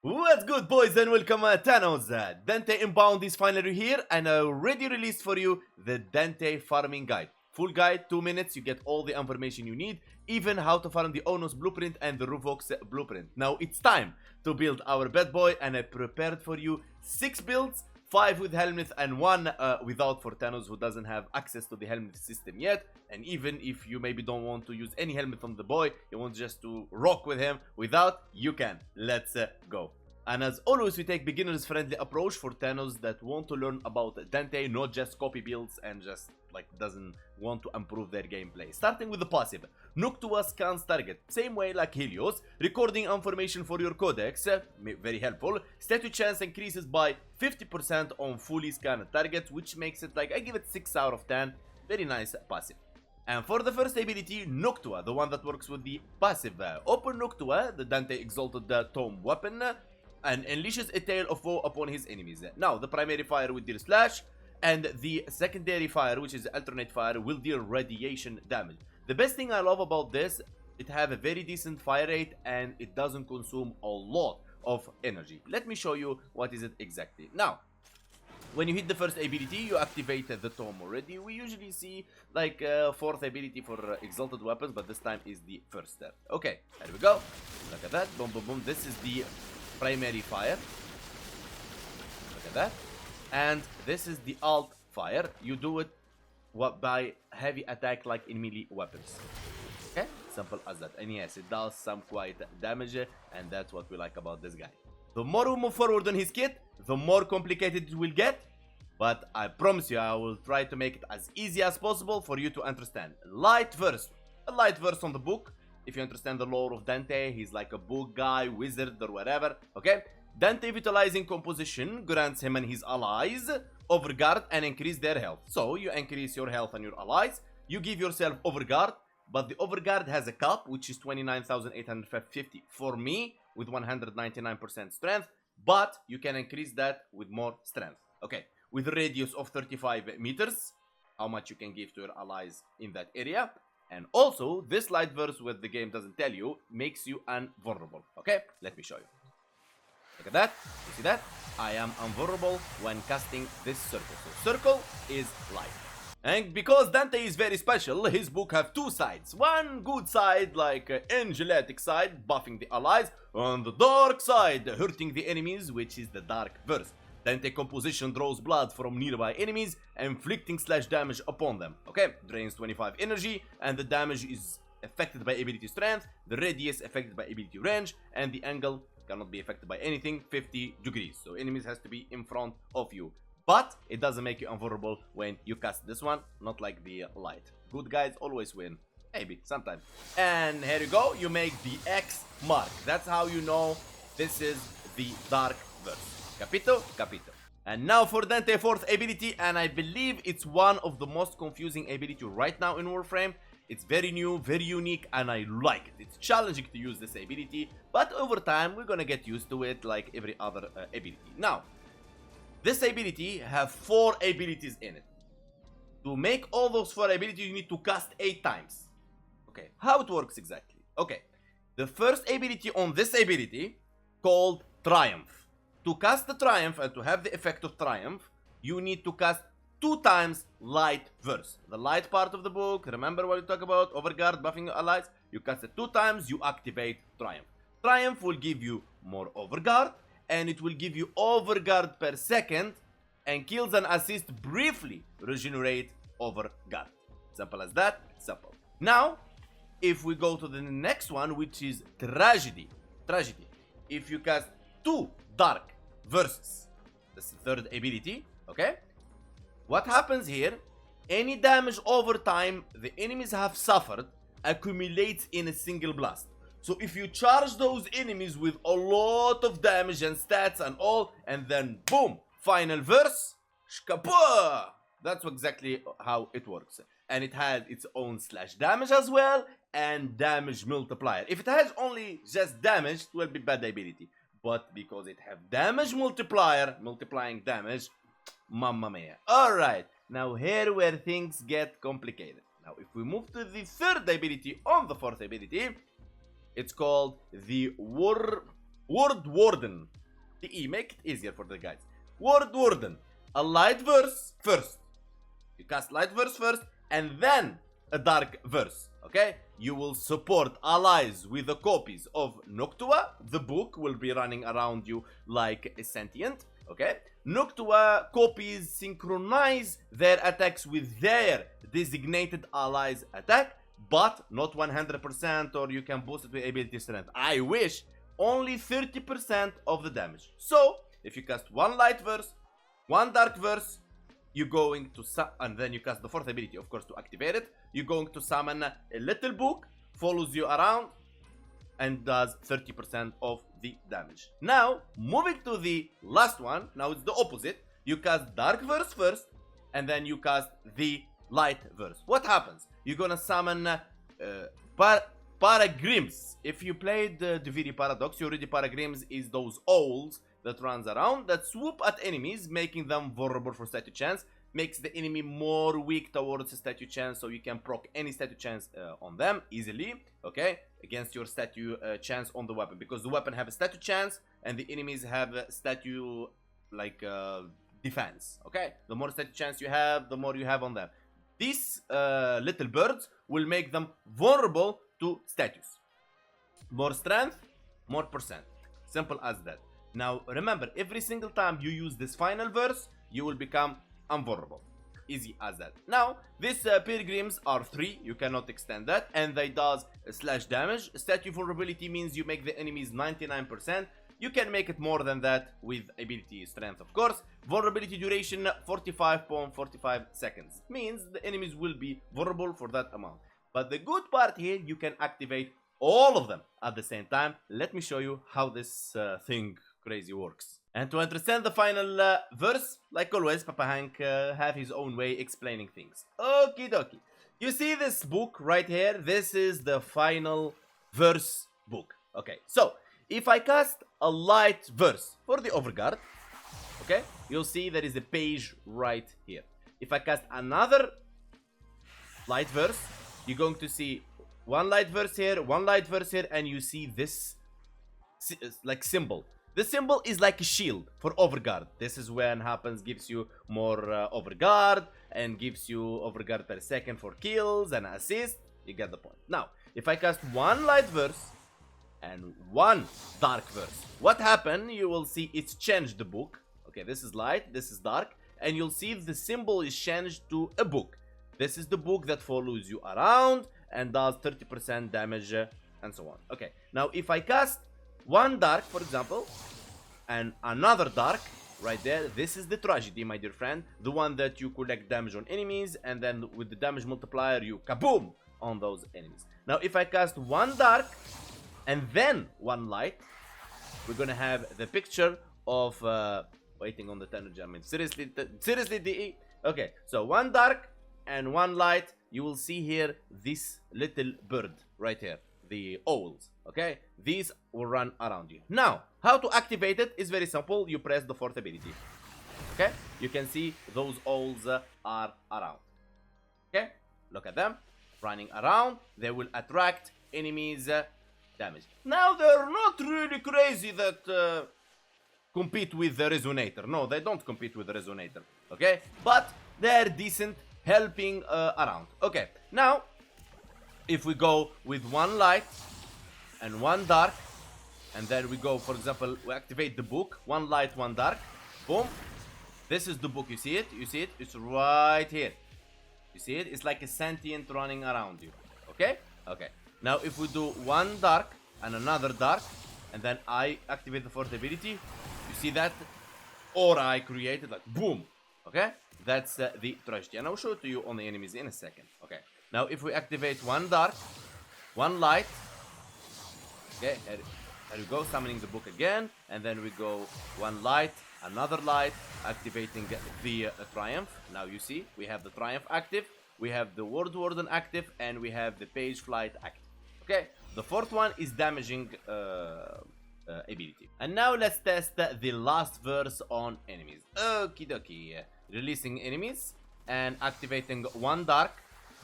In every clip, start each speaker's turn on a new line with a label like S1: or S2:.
S1: What's good, boys, and welcome Thanos. Dante Unbound is finally here, and I already released for you the Dante farming guide. Full guide, 2 minutes, you get all the information you need, even how to farm the Onos blueprint and the Ruvox blueprint. Now it's time to build our bad boy, and I prepared for you 6 builds, 5 with Helminth and 1 without, for Thanos who doesn't have access to the Helminth system yet. And even if you maybe don't want to use any Helminth on the boy, you want just to rock with him without, you can. Let's go. And as always, we take beginners friendly approach for Thanos that want to learn about Dante, not just copy builds and just like doesn't want to improve their gameplay. Starting with the passive, Noctua scans target, same way like Helios, recording information for your codex, very helpful. Statue chance increases by 50% on fully scanned targets, which makes it like, I give it 6 out of 10, very nice passive. And for the first ability, Noctua, the one that works with the passive, open Noctua, the Dante exalted tome weapon, and unleashes a tail of woe upon his enemies. Now, the primary fire will deal slash, and the secondary fire, which is alternate fire, will deal radiation damage. The best thing I love about this, it have a very decent fire rate, and it doesn't consume a lot of energy. Let me show you what is it exactly. Now, when you hit the first ability, you activate the tome already. We usually see like fourth ability for exalted weapons, but this time is the first step. Okay, there we go. Look at that. Boom, boom, boom. This is the primary fire. Look at that. And this is the alt fire. You do it by heavy attack like in melee weapons. Okay, simple as that. And yes, it does some quite damage, and that's what we like about this guy. The more we move forward on his kit, the more complicated it will get, but I promise you I will try to make it as easy as possible for you to understand. Light verse, a light verse on the book. If you understand the lore of Dante, he's like a book guy, wizard, or whatever, okay? Dante vitalizing composition grants him and his allies overguard and increase their health. So, you increase your health and your allies, you give yourself overguard, but the overguard has a cap, which is 29,850 for me, with 199% strength, but you can increase that with more strength, okay? With a radius of 35 meters, how much you can give to your allies in that area. And also, this light verse, what the game doesn't tell you, makes you invulnerable. Okay, let me show you. Look at that. You see that? I am invulnerable when casting this circle. So circle is light. And because Dante is very special, his book have 2 sides. One good side, like angelic side, buffing the allies. On the dark side, hurting the enemies, which is the dark verse. Dante composition draws blood from nearby enemies, inflicting slash damage upon them. Okay, drains 25 energy, and the damage is affected by ability strength, the radius affected by ability range, and the angle cannot be affected by anything, 50 degrees. So enemies has to be in front of you. But it doesn't make you invulnerable when you cast this one, not like the light. Good guys always win. Maybe, sometimes. And here you go, you make the X mark. That's how you know this is the dark verse. Capito? Capito. And now for Dante 4th ability, and I believe it's one of the most confusing ability right now in Warframe. It's very new, very unique, and I like it. It's challenging to use this ability, but over time we're gonna get used to it like every other ability. Now, this ability have 4 abilities in it. To make all those 4 abilities, you need to cast 8 times. Okay, how it works exactly? Okay, the first ability on this ability, called Triumph. To cast the Triumph and to have the effect of Triumph, you need to cast 2 times Light Verse. The light part of the book, remember what we talk about, Overguard, buffing your allies? You cast it 2 times, you activate Triumph. Triumph will give you more Overguard, and it will give you Overguard per second, and kills and assists briefly regenerate Overguard. Simple as that, simple. Now, if we go to the next one, which is Tragedy. Tragedy. If you cast 2 Dark Verses, that's the 3rd ability, okay? What happens here, any damage over time the enemies have suffered accumulates in a single blast. So if you charge those enemies with a lot of damage and stats and all, and then boom, final verse, shkapua! That's exactly how it works. And it has its own slash damage as well, and damage multiplier. If it has only just damage, it will be bad ability. But because it have damage multiplier, multiplying damage, mamma mia. Alright, now here where things get complicated. Now if we move to the 3rd ability on the 4th ability, it's called the Word Warden. The E, make it easier for the guys. Word Warden. A light verse first. You cast light verse first and then a dark verse. Okay? You will support allies with the copies of Noctua. The book will be running around you like a sentient. Okay? Noctua copies synchronize their attacks with their designated allies' attack, but not 100%, or you can boost it with ability strength. I wish only 30% of the damage. So, if you cast one light verse, one dark verse, you're going to and then you cast the fourth ability, of course, to activate it. You're going to summon a little book, follows you around, and does 30% of the damage. Now, moving to the last one, now it's the opposite. You cast dark verse first, and then you cast the light verse. What happens? You're gonna summon Paragrims. If you played the Diviri Paradox, you already Paragrims is those owls that runs around that swoop at enemies, making them vulnerable for statue chance. Makes the enemy more weak towards the statue chance, so you can proc any statue chance on them easily, okay, against your statue chance on the weapon, because the weapon have a statue chance and the enemies have a statue like defense, okay. The more statue chance you have, the more you have on them. These little birds will make them vulnerable to statues. More strength, more percent. Simple as that. Now remember, every single time you use this final verse, you will become invulnerable. Easy as that. Now, these pilgrims are 3, you cannot extend that, and they does slash damage. Statue vulnerability means you make the enemies 99%. You can make it more than that with ability strength, of course. Vulnerability duration 45.45 seconds. Means the enemies will be vulnerable for that amount. But the good part here, you can activate all of them at the same time. Let me show you how this thing crazy works. And to understand the final verse, like always, Papa Hank have his own way explaining things. Okie dokie. You see this book right here? This is the final verse book. Okay, so if I cast a light verse for the Overguard, okay, you'll see there is a page right here. If I cast another light verse, you're going to see one light verse here, one light verse here, and you see this like symbol. The symbol is like a shield for Overguard. This is when happens, gives you more Overguard and gives you Overguard per second for kills and assist. You get the point. Now, if I cast one light verse and one dark verse, what happened? You will see it's changed the book. Okay, this is light, this is dark, and you'll see the symbol is changed to a book. This is the book that follows you around and does 30% damage and so on. Okay, now if I cast one dark, for example, and another dark right there, this is the tragedy, my dear friend, the one that you collect damage on enemies, and then with the damage multiplier you kaboom on those enemies. Now if I cast one dark and then one light, we're gonna have the picture of waiting on the energy. I mean, seriously DE. Okay, so one dark and one light. You will see here this little bird right here, the owls. Okay, these will run around you. Now, how to activate it is very simple. You press the fourth ability. Okay, you can see those owls are around. Okay, look at them running around. They will attract enemies damage. Now they're not really crazy that compete with the resonator. No, they don't compete with the resonator. Okay, but they're decent, helping around. Okay, now if we go with one light and one dark, and then we go, for example, we activate the book, one light, one dark, boom, this is the book. You see it? You see it? It's right here. You see it? It's like a sentient running around you. Okay? Okay. Now if we do one dark and another dark, and then I activate the fourth ability, you see that aura I created, like boom. Okay? That's the tragedy, and I'll show it to you on the enemies in a second. Okay. Now if we activate one dark, one light, okay, here we go, summoning the book again, and then we go one light, another light, activating the triumph. Now you see, we have the triumph active, we have the word warden active, and we have the page flight active. Okay, the fourth one is damaging ability. And now let's test the last verse on enemies. Okie dokie. Releasing enemies and activating one dark,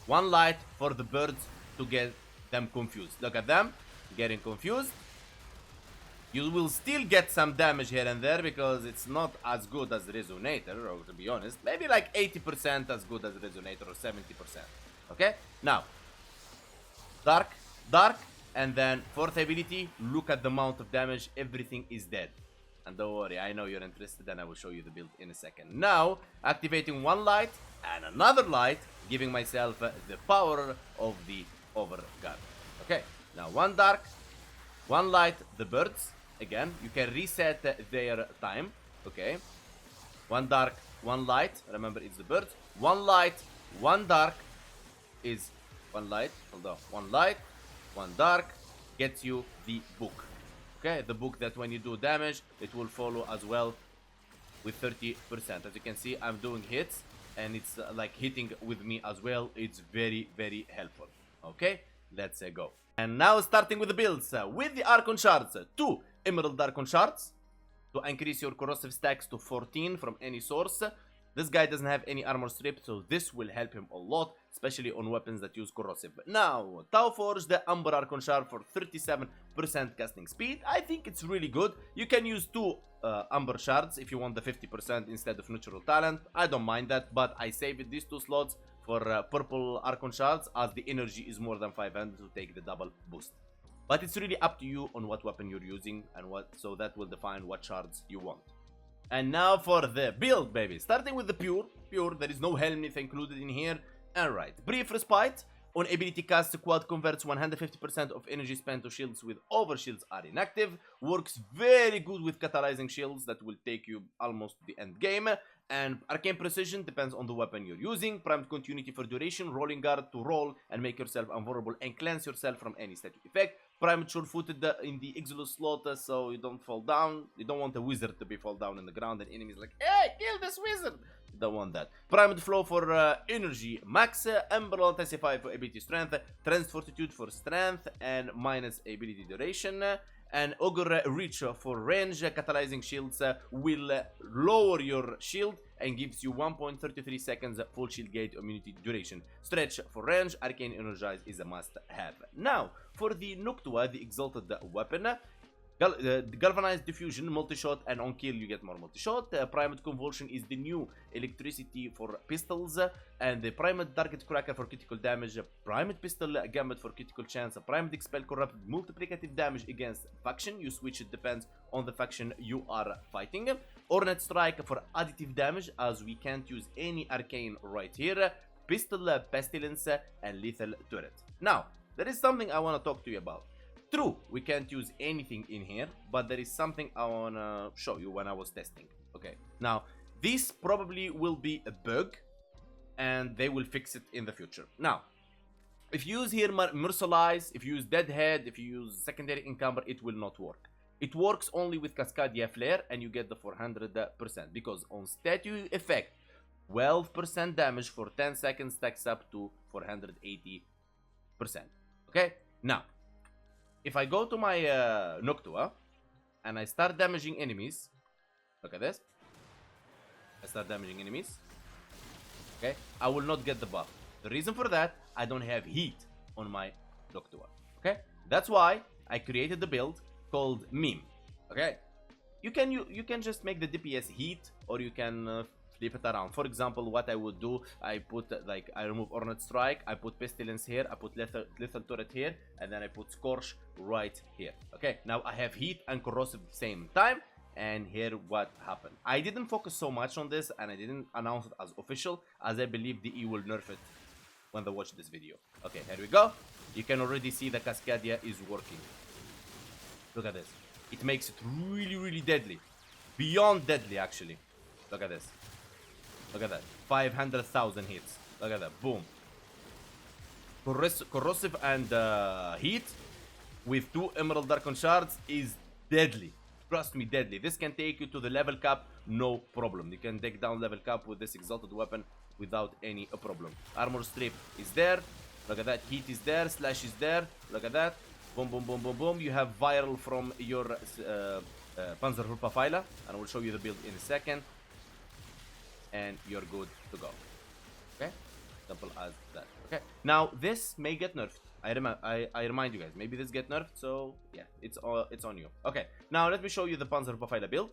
S1: one light for the birds to get them confused. Look at them getting confused. You will still get some damage here and there because it's not as good as Resonator, or to be honest, maybe like 80% as good as Resonator or 70%. Okay? Now, Dark, Dark, and then fourth ability, look at the amount of damage, everything is dead. And don't worry, I know you're interested and I will show you the build in a second. Now, activating one light and another light, giving myself the power of the Overguard. Okay, now one dark, one light, the birds. Again, you can reset their time. Okay, one dark, one light. Remember, it's the birds. One light, one dark is one light. Hold on, one light, one dark gets you the book. Okay, the book that when you do damage, it will follow as well with 30%. As you can see, I'm doing hits and it's like hitting with me as well. It's very, very helpful. Okay, let's go. And now starting with the builds. With the Archon Shards, 2 Emerald Archon Shards to increase your corrosive stacks to 14 from any source. This guy doesn't have any armor strip, so this will help him a lot, especially on weapons that use corrosive. Now, Tau Forge, the Amber Archon Shard for 37% casting speed. I think it's really good. You can use 2 Amber Shards if you want the 50% instead of Natural Talent. I don't mind that, but I saved these 2 slots for Purple Archon Shards as the energy is more than 500 to take the double boost. But it's really up to you on what weapon you're using and so that will define what shards you want. And now for the build, baby. Starting with the pure. There is no Helminth included in here. Alright, Brief Respite. On ability cast, quad converts 150% of energy spent to shields with over shields are inactive. Works very good with catalyzing shields that will take you almost to the end game. And Arcane Precision depends on the weapon you're using. Primed Continuity for duration. Rolling Guard to roll and make yourself invulnerable and cleanse yourself from any static effect. Primed Sure-Footed in the Exilus slot so you don't fall down. You don't want a wizard to be fall down in the ground and enemies like, hey, kill this wizard. You don't want that. Primed Flow for energy max. Emerald Testify for ability strength. Trans Fortitude for strength and minus ability duration. And Ogre Reach for range. Catalyzing shields will lower your shield and gives you 1.33 seconds full shield gauge immunity duration. Stretch for range. Arcane Energize is a must have. Now, for the Noctua, the exalted weapon. Galvanized Diffusion, multi-shot, and on kill you get more multi-shot. Primed Convulsion is the new electricity for pistols, and the Primed Target Cracker for critical damage, Primed Pistol Gambit for critical chance, Primed Expel Corrupt multiplicative damage against faction. You switch, it depends on the faction you are fighting. Ornate Strike for additive damage, as we can't use any arcane right here. Pistol Pestilence and Lethal Turret. Now, there is something I want to talk to you about. True, we can't use anything in here, but there is something I wanna show you when I was testing. Okay, now this probably will be a bug and they will fix it in the future. Now, if you use here Mercilize, if you use Deadhead, if you use Secondary Encumber, it will not work. It works only with Cascadia Flare and you get the 400% because on statue effect, 12% damage for 10 seconds stacks up to 480%. Okay, now if I go to my Noctua and I start damaging enemies, look at this. I start damaging enemies. Okay, I will not get the buff. The reason for that, I don't have heat on my Noctua. Okay, that's why I created the build called Meme. Okay, you can just make the DPS heat, or you can flip it around. For example, what I would do, I put like I remove Ornate Strike, I put Pestilence here, I put Lethal Turret here, and then I put Scorch right here. Okay, now I have heat and corrosive at the same time, and here what happened. I didn't focus so much on this, and I didn't announce it as official, as I believe the E will nerf it when they watch this video. Okay, here we go. You can already see the Cascadia is working. Look at this. It makes it really, really deadly. Beyond deadly, actually. Look at this. Look at that. 500,000 hits. Look at that. Boom. Corrosive and heat with 2 Emerald Archon Shards is deadly. Trust me, deadly. This can take you to the level cap, no problem. You can take down level cap with this exalted weapon without any problem. Armor strip is there. Look at that. Heat is there. Slash is there. Look at that. Boom, boom, boom, boom, boom. You have viral from your Panzer Build, and I will show you the build in a second. And you're good to go. Okay, simple as that. Okay, now this may get nerfed. I remind you guys, maybe this get nerfed, so yeah, it's on you. Okay, now let me show you the Panzer Build.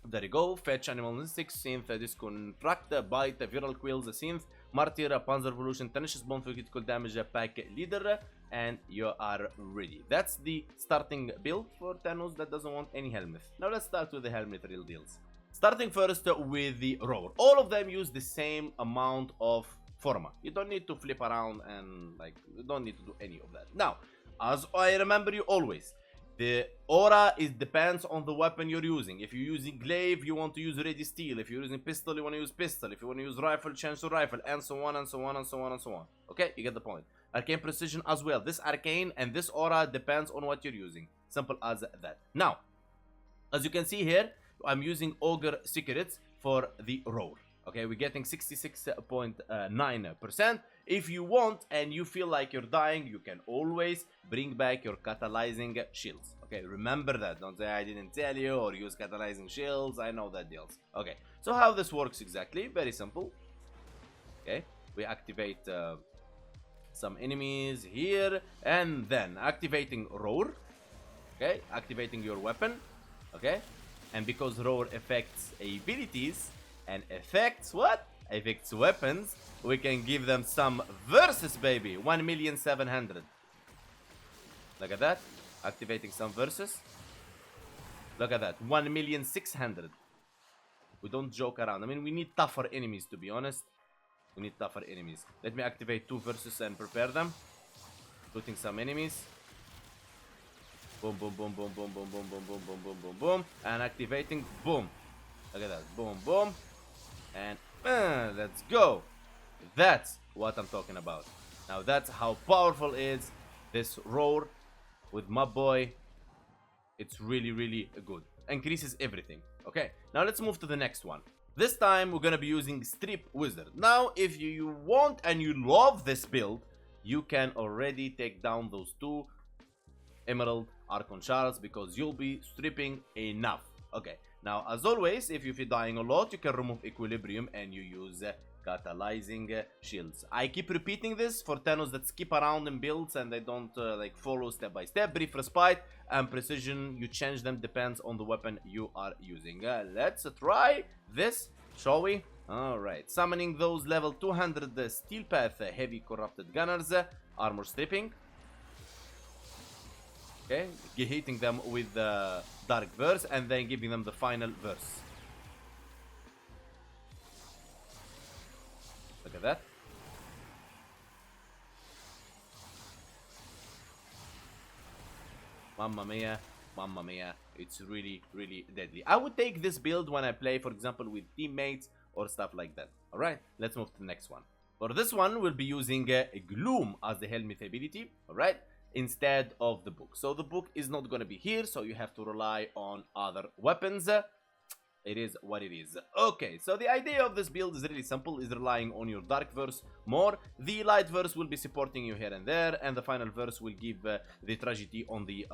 S1: There you go. Fetch Animalistic, Synth, Disconstruct, Bite, Viral Quills, Synth, Martyr, Panzer Evolution, Tenacious Bomb for critical damage, Pack Leader, and you are ready. That's the starting build for Thanos that doesn't want any Helminth. Now let's start with the Helminth real deals. Starting first with the Roar. All of them use the same amount of Forma. You don't need to flip around and like, you don't need to do any of that. Now, as I remember you always, the aura depends on the weapon you're using. If you're using glaive, you want to use ready steel. If you're using pistol, you want to use pistol. If you want to use rifle, change to rifle, and so on and so on and so on and so on. Okay, you get the point. Arcane precision as well. This arcane and this aura depends on what you're using. Simple as that. Now, as you can see here, I'm using Ogre Secrets for the Roar. Okay, we're getting 66.9%. If you want and you feel like you're dying, you can always bring back your catalyzing shields. Okay, remember that. Don't say I didn't tell you or use catalyzing shields. I know that deals. Okay, so how this works exactly? Very simple. Okay, we activate some enemies here and then activating Roar. Okay, activating your weapon. Okay, and because Roar affects abilities and affects what? Affects weapons, we can give them some versus, baby. 1,700,000. Look at that. Activating some versus. Look at that. 1,600,000. We don't joke around. I mean, we need tougher enemies, to be honest. We need tougher enemies. Let me activate 2 versus and prepare them. Shooting some enemies. Boom, boom, boom, boom, boom, boom, boom, boom, boom, boom, boom, boom, boom. And activating. Boom. Look at that. Boom, boom. And let's go. That's what I'm talking about. Now that's how powerful is this Roar with my boy. It's really, really good. Increases everything. Okay, now let's move to the next one. This time we're gonna be using Strip Wizard. Now if you want and you love this build, you can already take down those 2 Emerald Archon Shards because you'll be stripping enough. Okay, now as always, if you're dying a lot, you can remove Equilibrium and you use catalyzing shields. I keep repeating this for Thanos that skip around in builds and they don't like follow step by step. Brief Respite and Precision, you change them, depends on the weapon you are using. Let's try this, shall we? Alright, summoning those level 200 Steel Path Heavy Corrupted Gunners, Armor Stripping. Okay, hitting them with the Dark Verse and then giving them the final verse. Look at that. Mamma mia, mamma mia. It's really, really deadly. I would take this build when I play, for example, with teammates or stuff like that. Alright, let's move to the next one. For this one, we'll be using Gloom as the Helminth ability. Alright, instead of the book. So the book is not going to be here, so you have to rely on other weapons. It is what it is. Okay, so the idea of this build is really simple, is relying on your Dark Verse more. The Light Verse will be supporting you here and there, and the final verse will give the tragedy on the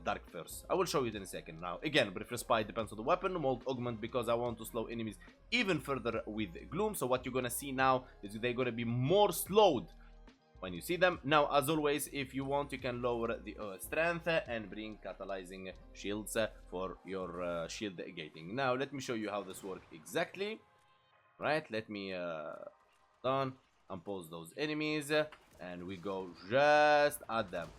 S1: Dark Verse. I will show you it in a second. Now, again, Brief Respite depends on the weapon. Mold Augment because I want to slow enemies even further with Gloom. So what you're going to see now is they're going to be more slowed when you see them. Now, as always, if you want, you can lower the strength and bring catalyzing shields for your shield gating. Now, let me show you how this works exactly. Right, let me done, unpause those enemies, and we go just at them.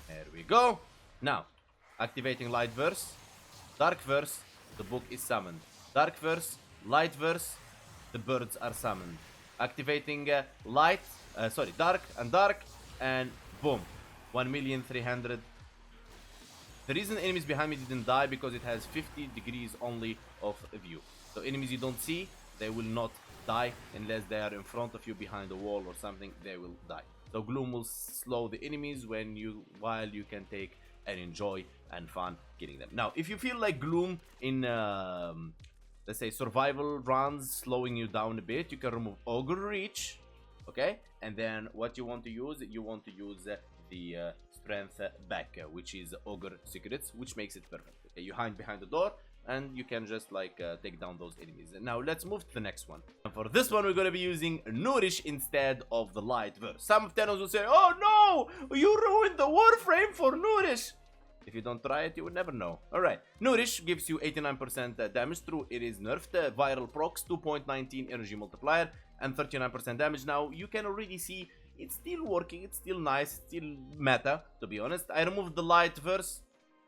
S1: There we go. Now, activating Light Verse, Dark Verse, the book is summoned. Dark Verse, Light Verse, the birds are summoned. Activating dark, and boom, 1,300,000. The reason enemies behind me didn't die because it has 50 degrees only of view. So enemies you don't see, they will not die unless they are in front of you behind a wall or something. They will die. So Gloom will slow the enemies while you can take and enjoy and fun killing them. Now, if you feel like Gloom in let's say survival runs slowing you down a bit, you can remove Ogre Reach, okay? And then what you want to use the strength back, which is Ogre Secrets, which makes it perfect. Okay, you hide behind the door, and you can just like take down those enemies. And now let's move to the next one. And for this one, we're gonna be using Nourish instead of the Light Verse. Some of Thanos will say, oh no, you ruined the Warframe for Nourish. If you don't try it, you would never know. Alright, Nourish gives you 89% damage through it is nerfed. Viral procs, 2.19 energy multiplier, and 39% damage. Now, you can already see it's still working, it's still nice, it's still meta, to be honest. I removed the Light Verse,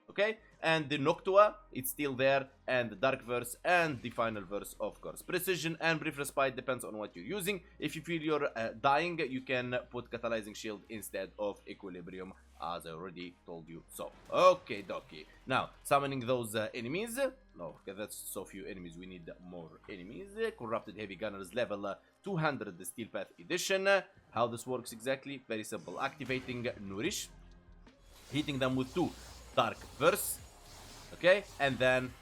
S1: okay? And the Noctua, it's still there, and the Dark Verse, and the Final Verse, of course. Precision and Brief Respite depends on what you're using. If you feel you're dying, you can put Catalyzing Shield instead of Equilibrium, as I already told you so. Okay, dokie. Now, summoning those enemies. No, okay, that's so few enemies, we need more enemies. Corrupted Heavy Gunners, level 200, the Steel Path Edition. How this works exactly? Very simple. Activating Nourish, hitting them with 2 Dark Verse, okay, and then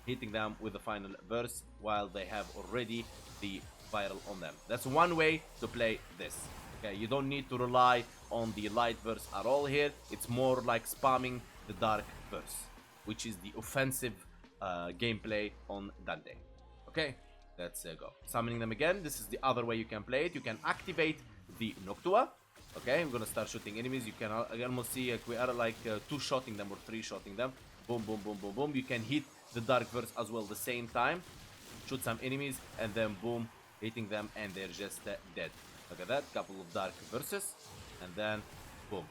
S1: hitting them with the Final Verse while they have already the viral on them. That's one way to play this. Okay, you don't need to rely on the Light Verse at all here. It's more like spamming the Dark Verse, which is the offensive gameplay on Dante. Okay, let's go. Summoning them again. This is the other way you can play it. You can activate the Noctua. Okay, I'm gonna start shooting enemies. You can almost see we are like 2-shotting them or 3-shotting them. Boom, boom, boom, boom, boom. You can hit the Dark Verse as well at the same time. Shoot some enemies and then boom, hitting them and they're just dead. Look at that, couple of Dark Verses and then boom.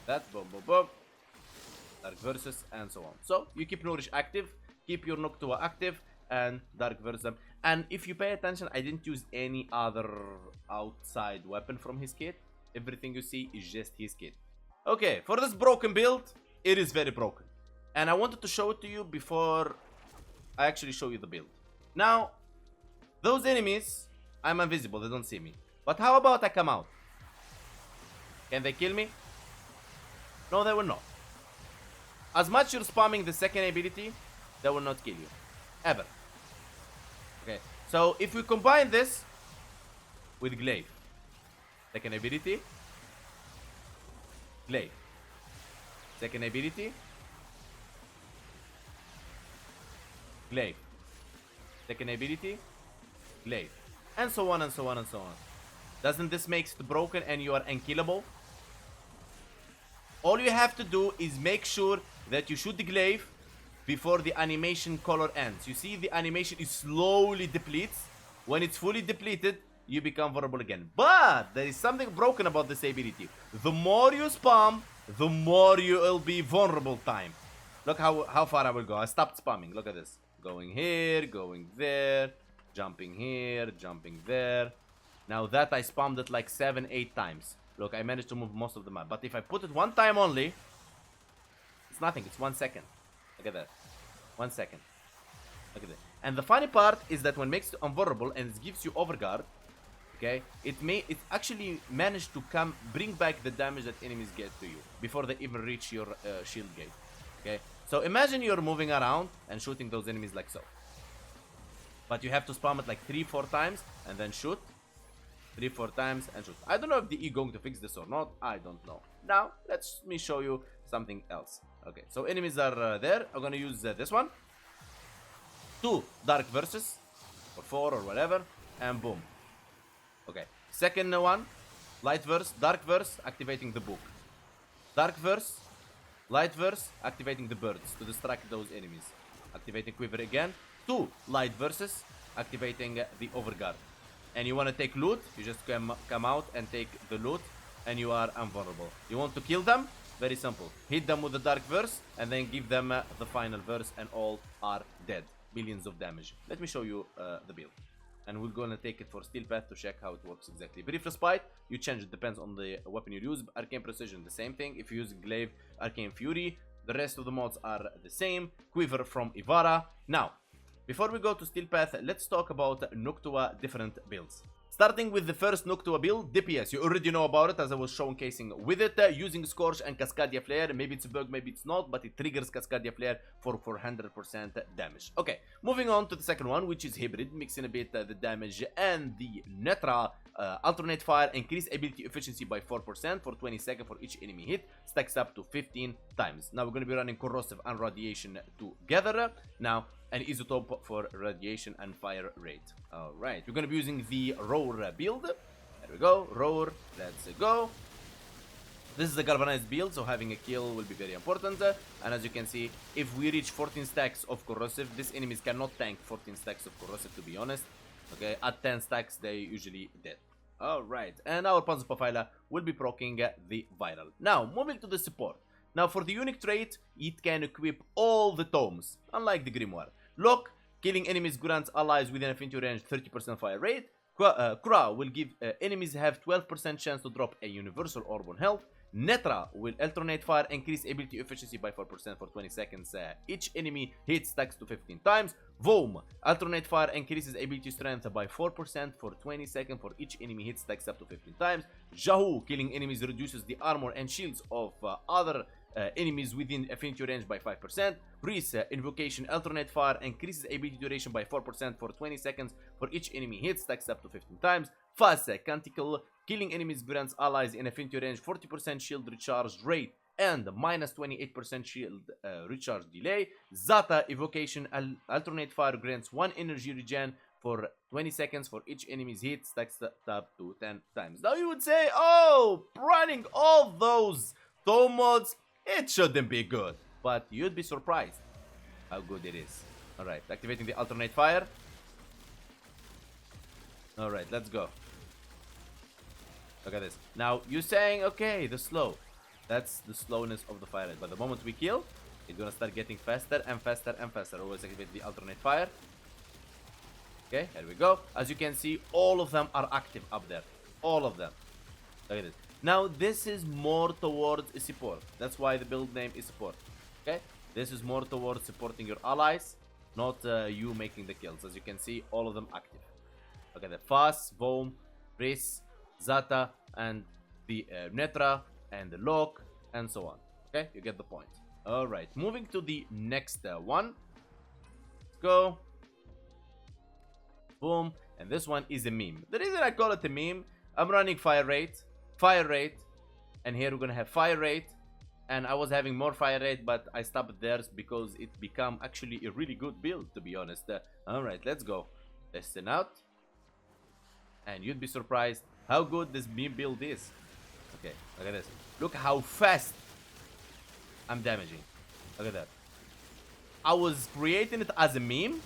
S1: That, boom, boom, boom. Dark Verses and so on. So you keep Nourish active, keep your Noctua active, and Dark Verse them. And if you pay attention, I didn't use any other outside weapon from his kit. Everything you see is just his kit. Okay, for this broken build, it is very broken. And I wanted to show it to you before I actually show you the build. Now, those enemies, I'm invisible, they don't see me. But how about I come out? Can they kill me? No, they will not. As much you're spamming the second ability, they will not kill you. Ever. Okay, so if we combine this with Glaive, second ability, Glaive, second ability, Glaive, second ability, Glaive, and so on and so on and so on. Doesn't this make it broken and you are unkillable? All you have to do is make sure that you shoot the Glaive before the animation color ends. You see the animation is slowly depletes. When it's fully depleted, you become vulnerable again. But there is something broken about this ability. The more you spam, the more you will be vulnerable time. Look how far I will go. I stopped spamming. Look at this. Going here, going there, jumping here, jumping there. Now that I spammed it like 7-8 times. Look, I managed to move most of the map. But if I put it one time only, it's nothing. It's 1 second. Look at that. 1 second. Look at that. And the funny part is that when it makes you invulnerable and it gives you overguard, okay, it actually managed to bring back the damage that enemies get to you before they even reach your shield gate. Okay, so imagine you're moving around and shooting those enemies like so. But you have to spam it like 3-4 times and then shoot. 3-4 times and shoot. I don't know if the E going to fix this or not. I don't know. Now, let me show you something else. Okay, so enemies are there. I'm gonna use this one. 2 Dark Verses, or 4 or whatever, and boom. Okay, second one, Light Verse, Dark Verse, activating the book. Dark Verse, Light Verse, activating the birds to distract those enemies. Activating Quiver again. 2 Light Verses, activating the Overguard. And you want to take loot, you just come out and take the loot, and you are invulnerable. You want to kill them? Very simple. Hit them with the Dark Verse, and then give them the Final Verse, and all are dead. Billions of damage. Let me show you the build. And we're gonna take it for Steel Path to check how it works exactly. Brief Respite, you change it, depends on the weapon you use. Arcane Precision, the same thing. If you use Glaive, Arcane Fury. The rest of the mods are the same. Quiver from Ivara. Now, before we go to Steel Path, let's talk about Noctua different builds. Starting with the first Noctua build, DPS. You already know about it as I was showcasing with it. Using Scorch and Cascadia Flare. Maybe it's a bug, maybe it's not, but it triggers Cascadia Flare for 400% damage. Okay, moving on to the second one, which is Hybrid. Mixing a bit the damage and the Netra alternate fire, increase ability efficiency by 4% for 20 seconds for each enemy hit, stacks up to 15 times. Now we're going to be running corrosive and radiation together. Now an isotope for radiation and fire rate. Alright, we're going to be using the roar build. There we go, roar, let's go. This is a galvanized build, so having a kill will be very important. And as you can see, if we reach 14 stacks of corrosive, these enemies cannot tank 14 stacks of corrosive, to be honest. Okay, at 10 stacks, they usually dead. Alright, and our Panzer Profiler will be proccing the viral. Now, moving to the support. Now, for the unique trait, it can equip all the tomes, unlike the Grimoire. Lock, killing enemies grants allies within affinity range 30% fire rate. Kra will give enemies have 12% chance to drop a universal orb on health. Netra will alternate fire, increase ability efficiency by 4% for 20 seconds. Each enemy hit stacks to 15 times. Vom, alternate fire, increases ability strength by 4% for 20 seconds for each enemy hit stacks up to 15 times. Jahu, killing enemies reduces the armor and shields of other enemies within affinity range by 5%. Breeze, invocation, alternate fire, increases ability duration by 4% for 20 seconds for each enemy hit stacks up to 15 times. Fast, Canticle, killing enemies grants allies in affinity range 40% shield recharge rate and minus 28% shield recharge delay. Zata, evocation, alternate fire, grants 1 energy regen for 20 seconds for each enemy's hit, stacks up to 10 times. Now you would say, oh, running all those tome mods, it shouldn't be good. But you'd be surprised how good it is. Alright, activating the alternate fire. Alright, let's go. Look at this. Now, you're saying, okay, the slow. That's the slowness of the fire rate. But the moment we kill, it's gonna start getting faster and faster and faster. Always activate the alternate fire. Okay, here we go. As you can see, all of them are active up there. All of them. Look at this. Now, this is more towards support. That's why the build name is support. Okay? This is more towards supporting your allies, not you making the kills. As you can see, all of them active. Okay, the Fast, Vom, Briss, Zata, and the Netra, and the Lock, and so on. Okay, you get the point. Alright, moving to the next one. Let's go. Boom. And this one is a meme. The reason I call it a meme, I'm running fire rate, and here we're gonna have fire rate. And I was having more fire rate, but I stopped there because it became actually a really good build, to be honest. Alright, let's go. Listen out. And you'd be surprised how good this meme build is. Okay, look at this. Look how fast I'm damaging. Look at that. I was creating it as a meme,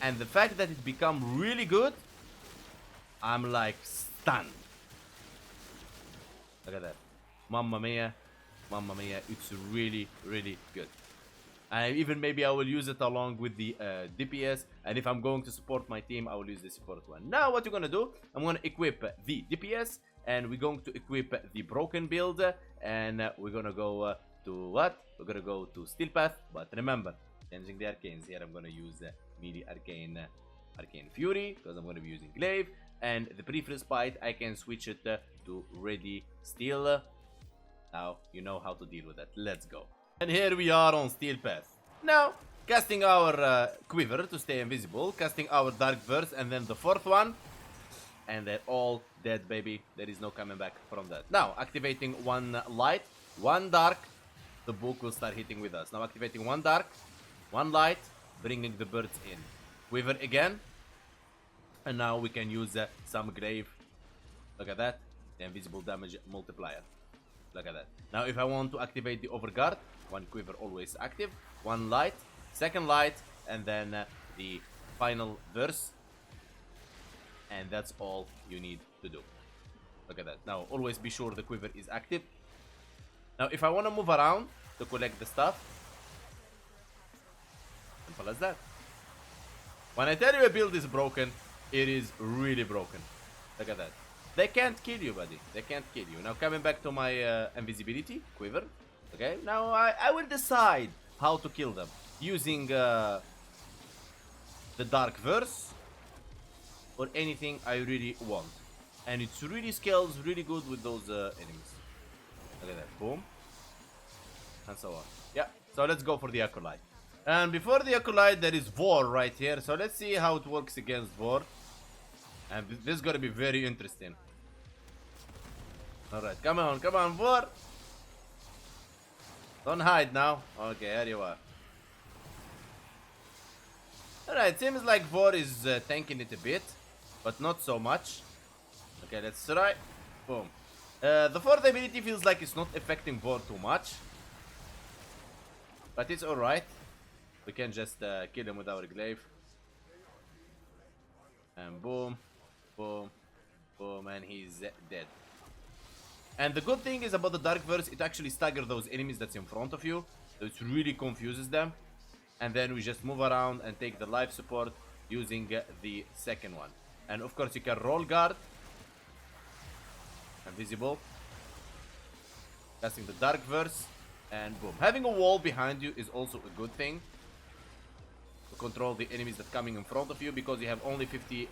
S1: and the fact that it become really good, I'm like stunned. Look at that. Mamma mia. Mamma mia. It's really, really good. And even maybe I will use it along with the DPS. And if I'm going to support my team, I will use the support one. Now what you're going to do, I'm going to equip the DPS. And we're going to equip the broken build. And we're going to go to what? We're going to go to Steel Path. But remember, changing the arcanes here, I'm going to use melee arcane fury. Because I'm going to be using glaive. And the pre-freeze bite, I can switch it to ready steel. Now you know how to deal with that. Let's go. And here we are on Steel Path. Now, casting our quiver to stay invisible, casting our dark burst, and then the fourth one. And they're all dead, baby. There is no coming back from that. Now, activating one light, one dark, the book will start hitting with us. Now, activating one dark, one light, bringing the birds in. Quiver again. And now we can use some glaive. Look at that. The invisible damage multiplier. Look at that. Now, if I want to activate the overguard, one quiver always active, one light, second light, and then the final verse. And that's all you need to do. Look at that. Now, always be sure the quiver is active. Now, if I want to move around to collect the stuff, simple as that. When I tell you a build is broken, it is really broken. Look at that. They can't kill you, buddy. They can't kill you. Now, coming back to my invisibility quiver. Okay, now I will decide how to kill them using the dark verse or anything I really want. And it's really scales really good with those enemies. Look at that. Boom. And so on. Yeah, so let's go for the Acolyte. And before the Acolyte, there is Vor right here. So let's see how it works against Vor. And this is going to be very interesting. Alright, come on, Vor. Don't hide now. Okay, here you are. Alright, seems like Vor is tanking it a bit, but not so much. Okay, let's try. Boom. The fourth ability feels like it's not affecting Vor too much, but it's alright. We can just kill him with our glaive. And boom, boom, boom, and he's dead. And the good thing is about the Dark Verse, it actually staggers those enemies that's in front of you. So it really confuses them. And then we just move around and take the life support using the second one. And of course you can roll guard. Invisible. Casting the Dark Verse. And boom. Having a wall behind you is also a good thing. To control the enemies that are coming in front of you, because you have only 50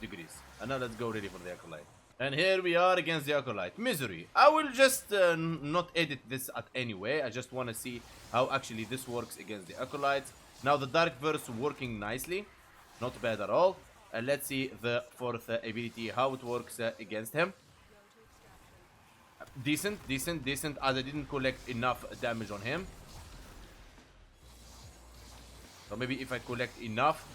S1: degrees. And now let's go ready for the Acolyte. And here we are against the Acolyte. Misery. I will just not edit this at any way. I just want to see how actually this works against the Acolytes. Now the Dark Verse working nicely. Not bad at all. And let's see the fourth ability, how it works against him. Decent, as I didn't collect enough damage on him. So maybe if I collect enough.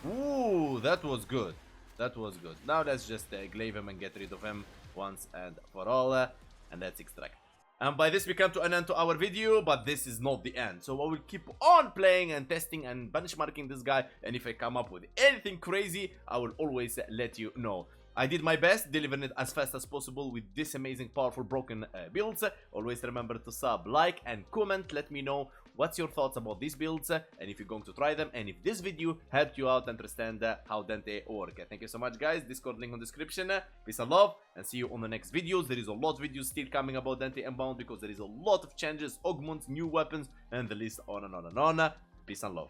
S1: Ooh, that was good. That was good. Now let's just glaive him and get rid of him once and for all. And let's extract. And by this we come to an end to our video, but this is not the end. So I will keep on playing and testing and benchmarking this guy. And if I come up with anything crazy, I will always let you know. I did my best, delivering it as fast as possible with this amazing, powerful, broken builds. Always remember to sub, like, and comment. Let me know what's your thoughts about these builds, and if you're going to try them, and if this video helped you out understand how Dante works. Thank you so much, guys. Discord link on description. Peace and love, and see you on the next videos. There is a lot of videos still coming about Dante Unbound, because there is a lot of changes, augments, new weapons, and the list on and on and on. Peace and love.